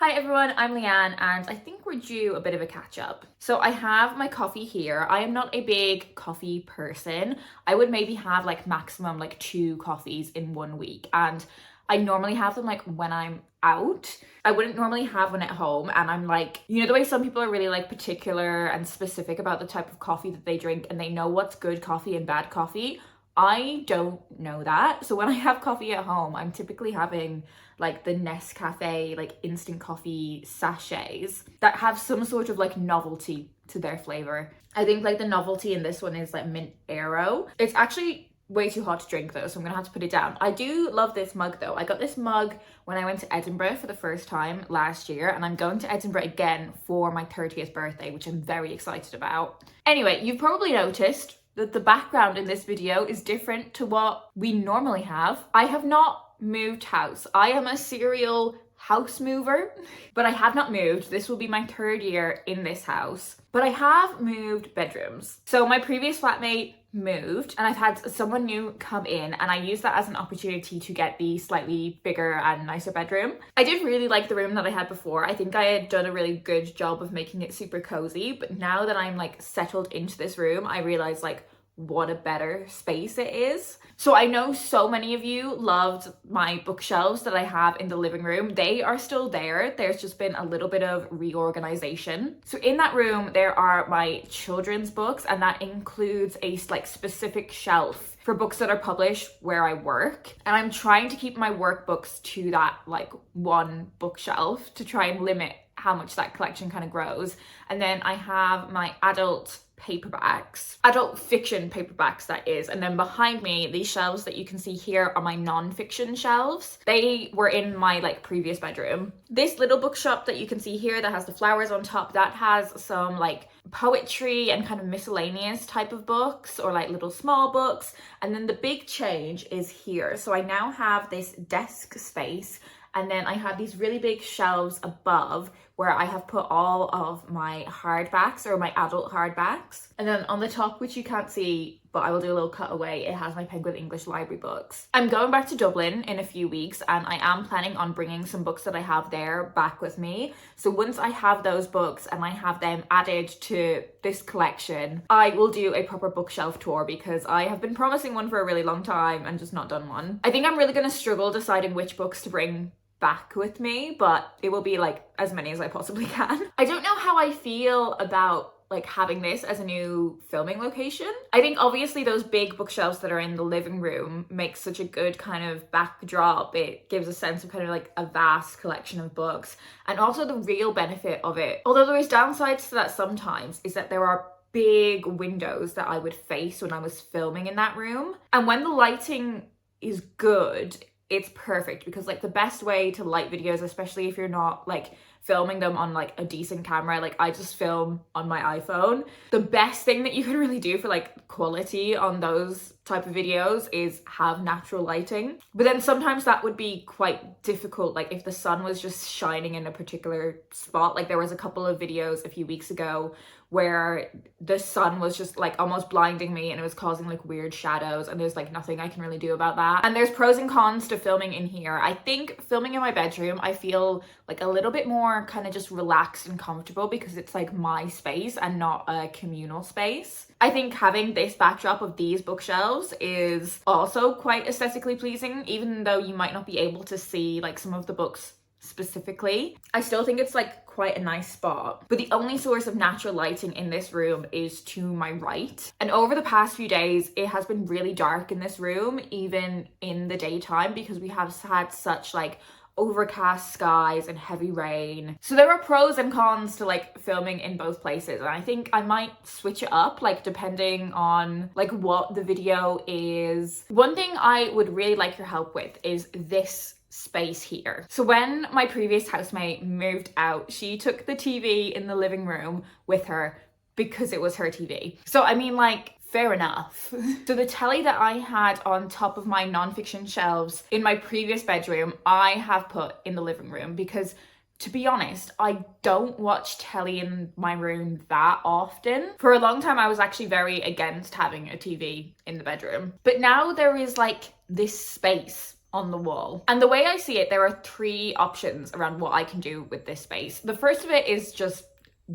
Hi everyone, I'm Leanne and I think we're due a bit of a catch up. So I have my coffee here. I am not a big coffee person. I would maybe have like maximum like 2 coffees in 1 week, and I normally have them like when I'm out. I wouldn't normally have one at home, and I'm like, you know, the way some people are really like particular and specific about the type of coffee that they drink and they know what's good coffee and bad coffee. I don't know that. So when I have coffee at home, I'm typically having like the Nescafe like instant coffee sachets that have some sort of like novelty to their flavor. I think like the novelty in this one is like mint Aero. It's actually way too hot to drink though, so I'm gonna have to put it down. I do love this mug though. I got this mug when I went to Edinburgh for the first time last year, and I'm going to Edinburgh again for my 30th birthday, which I'm very excited about. Anyway, you've probably noticed that the background in this video is different to what we normally have. I have not moved house. I am a serial house mover, but I have not moved. This will be my 3rd year in this house, but I have moved bedrooms. So my previous flatmate moved and I've had someone new come in, and I used that as an opportunity to get the slightly bigger and nicer bedroom. I did really like the room that I had before. I think I had done a really good job of making it super cozy, but now that I'm like settled into this room, I realize like what a better space it is. So I know so many of you loved my bookshelves that I have in the living room. They are still there. There's just been a little bit of reorganization. So in that room, there are my children's books, and that includes a like specific shelf for books that are published where I work. And I'm trying to keep my workbooks to that like one bookshelf to try and limit how much that collection kind of grows. And then I have my adult fiction paperbacks that is, and then behind me these shelves that you can see here are my non-fiction shelves. They were in my like previous bedroom. This little bookshop that you can see here that has the flowers on top, that has some like poetry and kind of miscellaneous type of books, or like little small books. And then the big change is here. So I now have this desk space, and then I have these really big shelves above where I have put all of my hardbacks, or my adult hardbacks. And then on the top, which you can't see, but I will do a little cutaway, it has my Penguin English Library books. I'm going back to Dublin in a few weeks, and I am planning on bringing some books that I have there back with me. So once I have those books and I have them added to this collection, I will do a proper bookshelf tour, because I have been promising one for a really long time and just not done one. I think I'm really going to struggle deciding which books to bring back with me, but it will be like as many as I possibly can. I don't know how I feel about like having this as a new filming location. I think obviously those big bookshelves that are in the living room make such a good kind of backdrop. It gives a sense of kind of like a vast collection of books. And also the real benefit of it, although there is downsides to that sometimes, is that there are big windows that I would face when I was filming in that room. And when the lighting is good, it's perfect, because like the best way to light videos, especially if you're not like filming them on like a decent camera, like I just film on my iPhone, the best thing that you can really do for like quality on those type of videos is have natural lighting. But then sometimes that would be quite difficult, like if the sun was just shining in a particular spot. Like there was a couple of videos a few weeks ago where the sun was just like almost blinding me, and it was causing like weird shadows, and there's like nothing I can really do about that. And there's pros and cons to filming in here. I think filming in my bedroom, I feel like a little bit more kind of just relaxed and comfortable, because it's like my space and not a communal space. I think having this backdrop of these bookshelves is also quite aesthetically pleasing, even though you might not be able to see like some of the books specifically. I still think it's like quite a nice spot. But the only source of natural lighting in this room is to my right. And over the past few days, it has been really dark in this room, even in the daytime, because we have had such like overcast skies and heavy rain. So there are pros and cons to like filming in both places, and I think I might switch it up like depending on like what the video is. One thing I would really like your help with is this space here. So when my previous housemate moved out, she took the TV in the living room with her because it was her TV. So I mean, like, fair enough. So the telly that I had on top of my non-fiction shelves in my previous bedroom, I have put in the living room, because to be honest, I don't watch telly in my room that often. For a long time, I was actually very against having a TV in the bedroom. But now there is like this space on the wall. And the way I see it, there are 3 options around what I can do with this space. The first of it is just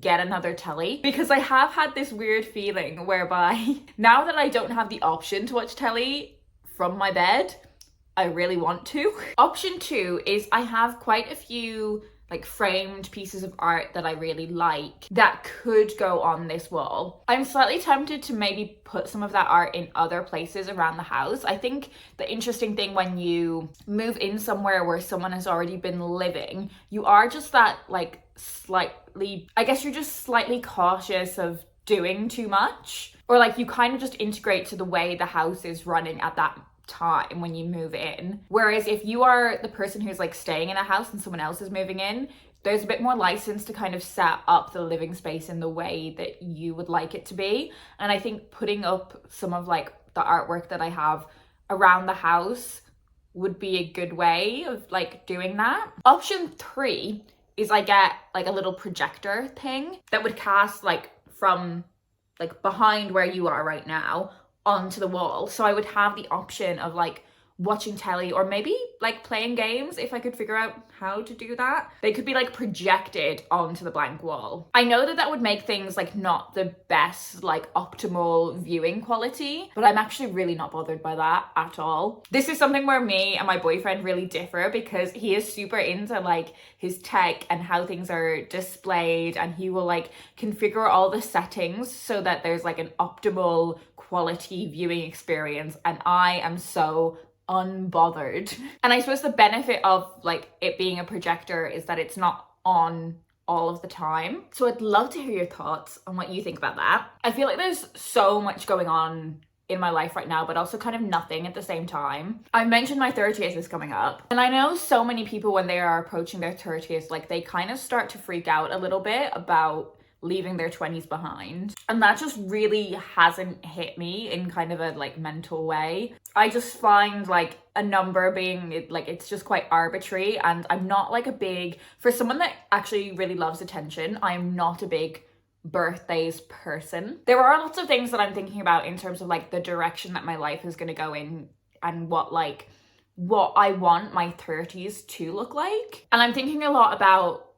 get another telly, because I have had this weird feeling whereby now that I don't have the option to watch telly from my bed, I really want to. Option 2 is I have quite a few like framed pieces of art that I really like that could go on this wall. I'm slightly tempted to maybe put some of that art in other places around the house. I think the interesting thing when you move in somewhere where someone has already been living, you are just that like slightly, I guess you're just slightly cautious of doing too much, or like you kind of just integrate to the way the house is running at that time when you move in. Whereas if you are the person who's like staying in a house and someone else is moving in, there's a bit more license to kind of set up the living space in the way that you would like it to be. And I think putting up some of like the artwork that I have around the house would be a good way of like doing that. Option 3 is I get like a little projector thing that would cast like from like behind where you are right now onto the wall. So I would have the option of like watching telly or maybe like playing games if I could figure out how to do that. They could be like projected onto the blank wall. I know that that would make things like not the best like optimal viewing quality, but I'm actually really not bothered by that at all. This is something where me and my boyfriend really differ because he is super into like his tech and how things are displayed, and he will like configure all the settings so that there's like an optimal quality viewing experience, and I am so unbothered. And I suppose the benefit of like it being a projector is that it's not on all of the time. So I'd love to hear your thoughts on what you think about that. I feel like there's so much going on in my life right now, but also kind of nothing at the same time. I mentioned my 30th is coming up, and I know so many people when they are approaching their 30th, like they kind of start to freak out a little bit about leaving their 20s behind, and that just really hasn't hit me in kind of a like mental way. I just find like a number being like, it's just quite arbitrary, and I'm not like a big, for someone that actually really loves attention, I'm not a big birthdays person. There are lots of things that I'm thinking about in terms of like the direction that my life is going to go in and what I want my 30s to look like. And I'm thinking a lot about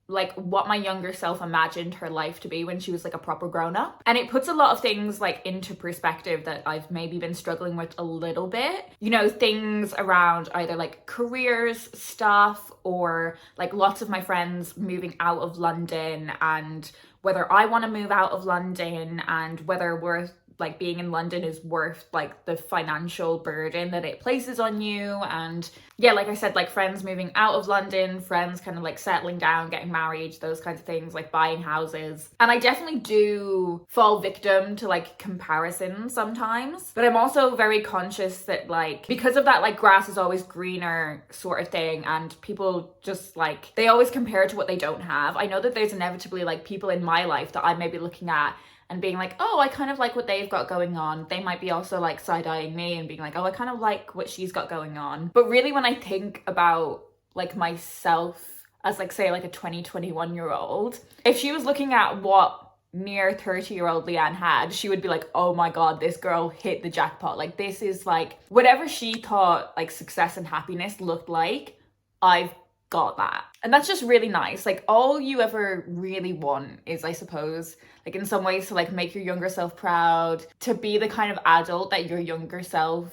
like what my younger self imagined her life to be when she was like a proper grown up. And it puts a lot of things like into perspective that I've maybe been struggling with a little bit. You know, things around either like careers stuff, or like lots of my friends moving out of London, and whether I want to move out of London, and whether we're like being in London is worth like the financial burden that it places on you. And yeah, like I said, like friends moving out of London, friends kind of like settling down, getting married, those kinds of things, like buying houses. And I definitely do fall victim to like comparison sometimes, but I'm also very conscious that like because of that like grass is always greener sort of thing, and people just like they always compare to what they don't have. I know that there's inevitably like people in my life that I may be looking at and being like, oh, I kind of like what they've got going on. They might be also like side-eyeing me and being like, oh, I kind of like what she's got going on. But really when I think about like myself as like, say like a 21-year-old, if she was looking at what near 30-year-old Leanne had, she would be like, oh my God, this girl hit the jackpot. Like this is like, whatever she thought like success and happiness looked like, I've got that. And that's just really nice. Like all you ever really want is, I suppose, like in some ways to like make your younger self proud, to be the kind of adult that your younger self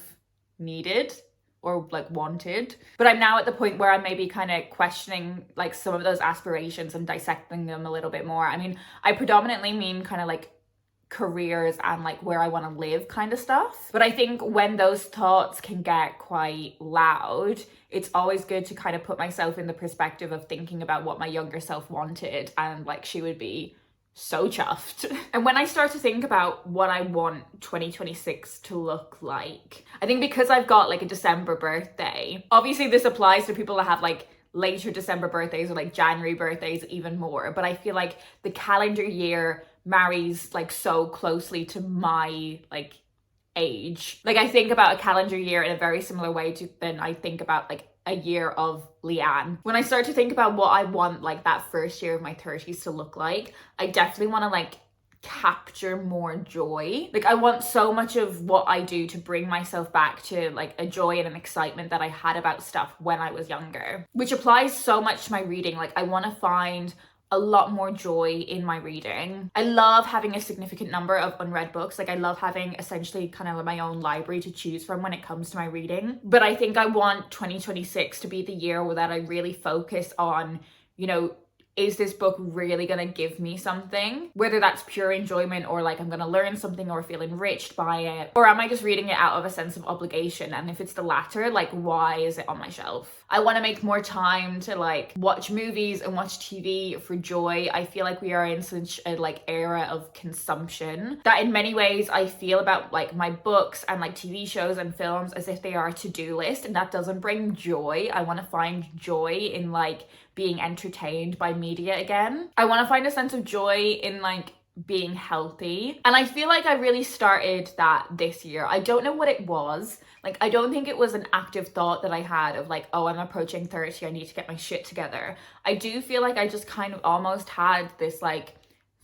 needed or like wanted. But I'm now at the point where I'm maybe kind of questioning like some of those aspirations and dissecting them a little bit more. I mean, I predominantly mean kind of like careers and like where I want to live kind of stuff. But I think when those thoughts can get quite loud, it's always good to kind of put myself in the perspective of thinking about what my younger self wanted, and like she would be so chuffed. And when I start to think about what I want 2026 to look like, I think because I've got like a December birthday, obviously this applies to people that have like later December birthdays or like January birthdays even more, but I feel like the calendar year marries like so closely to my like age. Like I think about a calendar year in a very similar way to than I think about like a year of Leanne. When I start to think about what I want like that first year of my 30s to look like, I definitely want to like capture more joy. Like I want so much of what I do to bring myself back to like a joy and an excitement that I had about stuff when I was younger, which applies so much to my reading. Like I want to find a lot more joy in my reading. I love having a significant number of unread books. Like I love having essentially kind of my own library to choose from when it comes to my reading. But I think I want 2026 to be the year that I really focus on, you know, is this book really gonna give me something? Whether that's pure enjoyment or like I'm gonna learn something or feel enriched by it, or am I just reading it out of a sense of obligation? And if it's the latter, like why is it on my shelf? I want to make more time to like watch movies and watch TV for joy. I feel like we are in such a like era of consumption that in many ways I feel about like my books and like TV shows and films as if they are a to-do list, and that doesn't bring joy. I want to find joy in like being entertained by media again. I want to find a sense of joy in like being healthy. And I feel like I really started that this year. I don't know what it was. Like, I don't think it was an active thought that I had of like, oh, I'm approaching 30, I need to get my shit together. I do feel like I just kind of almost had this like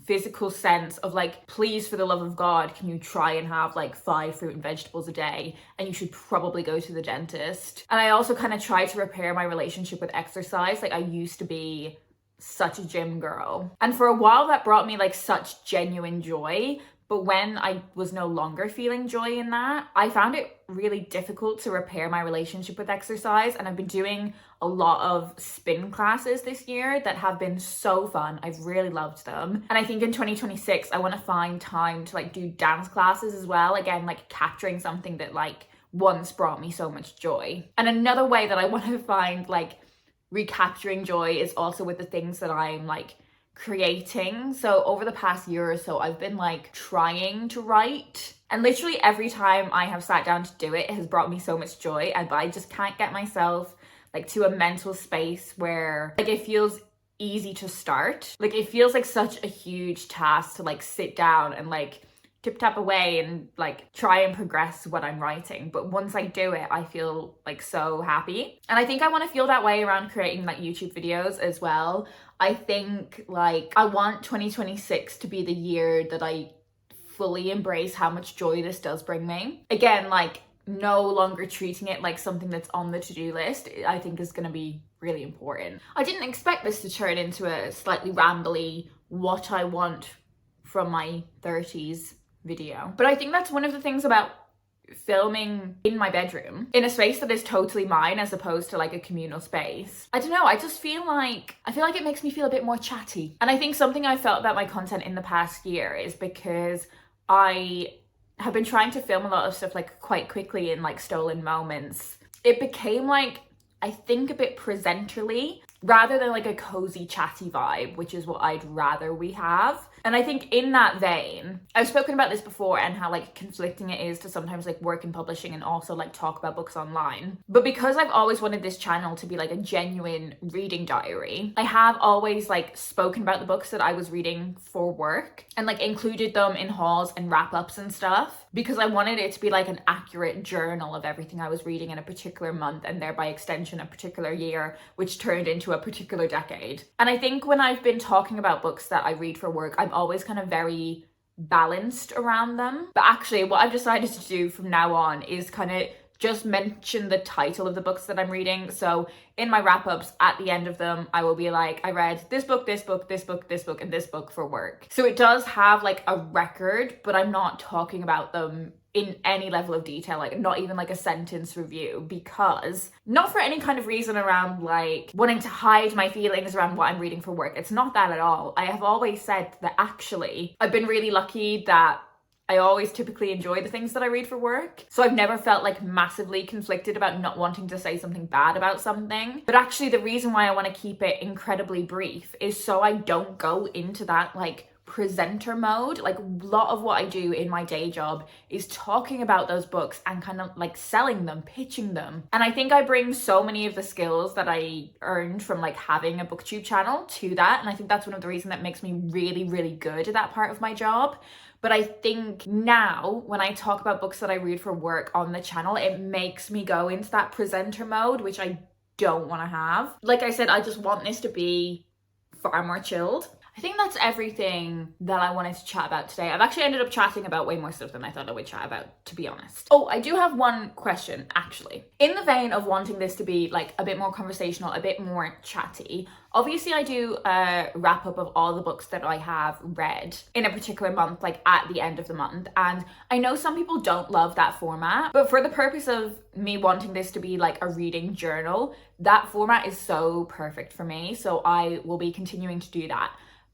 physical sense of like, please, for the love of God, can you try and have like 5 fruit and vegetables a day, and you should probably go to the dentist. And I also kind of tried to repair my relationship with exercise. Like I used to be such a gym girl, and for a while that brought me like such genuine joy. But when I was no longer feeling joy in that, I found it really difficult to repair my relationship with exercise. And I've been doing a lot of spin classes this year that have been so fun. I've really loved them. And I think in 2026, I want to find time to like do dance classes as well. Again, like capturing something that like once brought me so much joy. And another way that I want to find like recapturing joy is also with the things that I'm like creating. So over the past year or so, I've been like trying to write, and literally every time I have sat down to do it, it has brought me so much joy. And I just can't get myself like to a mental space where like it feels easy to start. Like it feels like such a huge task to like sit down and like tip tap away and like try and progress what I'm writing. But once I do it, I feel like so happy. And I think I want to feel that way around creating like YouTube videos as well. I think like I want 2026 to be the year that I fully embrace how much joy this does bring me. Again, like no longer treating it like something that's on the to-do list, I think is going to be really important. I didn't expect this to turn into a slightly rambly what I want from my 30s video. But I think that's one of the things about filming in my bedroom in a space that is totally mine as opposed to like a communal space. I don't know, I feel like it makes me feel a bit more chatty. And I think something I felt about my content in the past year is because I have been trying to film a lot of stuff like quite quickly in like stolen moments. It became like, I think, a bit presenterly rather than like a cozy chatty vibe, which is what I'd rather we have. And I think in that vein, I've spoken about this before and how like conflicting it is to sometimes like work in publishing and also like talk about books online. But because I've always wanted this channel to be like a genuine reading diary, I have always like spoken about the books that I was reading for work and like included them in hauls and wrap-ups and stuff, because I wanted it to be like an accurate journal of everything I was reading in a particular month and thereby extension a particular year, which turned into a particular decade. And I think when I've been talking about books that I read for work, I'm always kind of very balanced around them. But actually what I've decided to do from now on is kind of just mention the title of the books that I'm reading. So in my wrap-ups at the end of them, I will be like, I read this book, this book, this book, this book, and this book for work. So it does have like a record, but I'm not talking about them in any level of detail, like not even like a sentence review, because not for any kind of reason around like wanting to hide my feelings around what I'm reading for work. It's not that at all. I have always said that actually I've been really lucky that I always typically enjoy the things that I read for work. So I've never felt like massively conflicted about not wanting to say something bad about something. But actually the reason why I want to keep it incredibly brief is so I don't go into that like presenter mode. Like a lot of what I do in my day job is talking about those books and kind of like selling them, pitching them. And I think I bring so many of the skills that I earned from like having a booktube channel to that. And I think that's one of the reasons that makes me really, really good at that part of my job. But I think now when I talk about books that I read for work on the channel, it makes me go into that presenter mode, which I don't want to have. Like I said, I just want this to be far more chilled. I think that's everything that I wanted to chat about today. I've actually ended up chatting about way more stuff than I thought I would chat about, to be honest. Oh, I do have one question, actually. In the vein of wanting this to be like a bit more conversational, a bit more chatty, obviously I do a wrap up of all the books that I have read in a particular month, like at the end of the month. And I know some people don't love that format, but for the purpose of me wanting this to be like a reading journal, that format is so perfect for me. So I will be continuing to do that.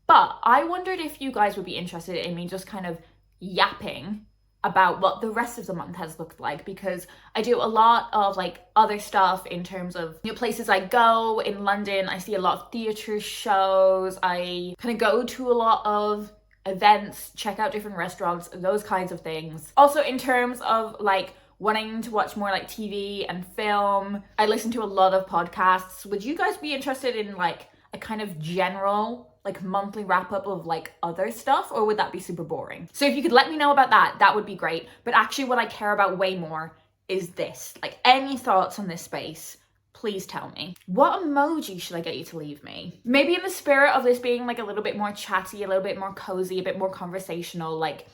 But I wondered if you guys would be interested in me just kind of yapping about what the rest of the month has looked like, because I do a lot of like other stuff in terms of, you know, places I go in London. I see a lot of theatre shows. I kind of go to a lot of events, check out different restaurants, those kinds of things. Also in terms of like wanting to watch more like TV and film, I listen to a lot of podcasts. Would you guys be interested in like a kind of general like monthly wrap up of like other stuff, or would that be super boring? So if you could let me know about that, that would be great. But actually what I care about way more is this. Like, any thoughts on this space, please tell me. What emoji should I get you to leave me? Maybe in the spirit of this being like a little bit more chatty, a little bit more cozy, a bit more conversational, like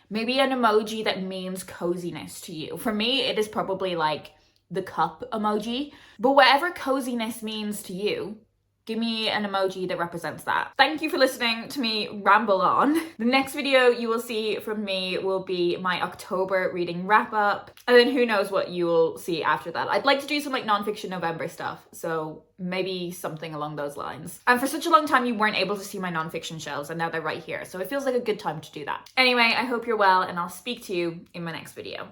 maybe an emoji that means coziness to you. For me, it is probably like the cup emoji, but whatever coziness means to you, give me an emoji that represents that. Thank you for listening to me ramble on. The next video you will see from me will be my October reading wrap up. And then who knows what you will see after that. I'd like to do some like nonfiction November stuff. So maybe something along those lines. And for such a long time you weren't able to see my nonfiction shelves, and now they're right here. So it feels like a good time to do that. Anyway, I hope you're well, and I'll speak to you in my next video.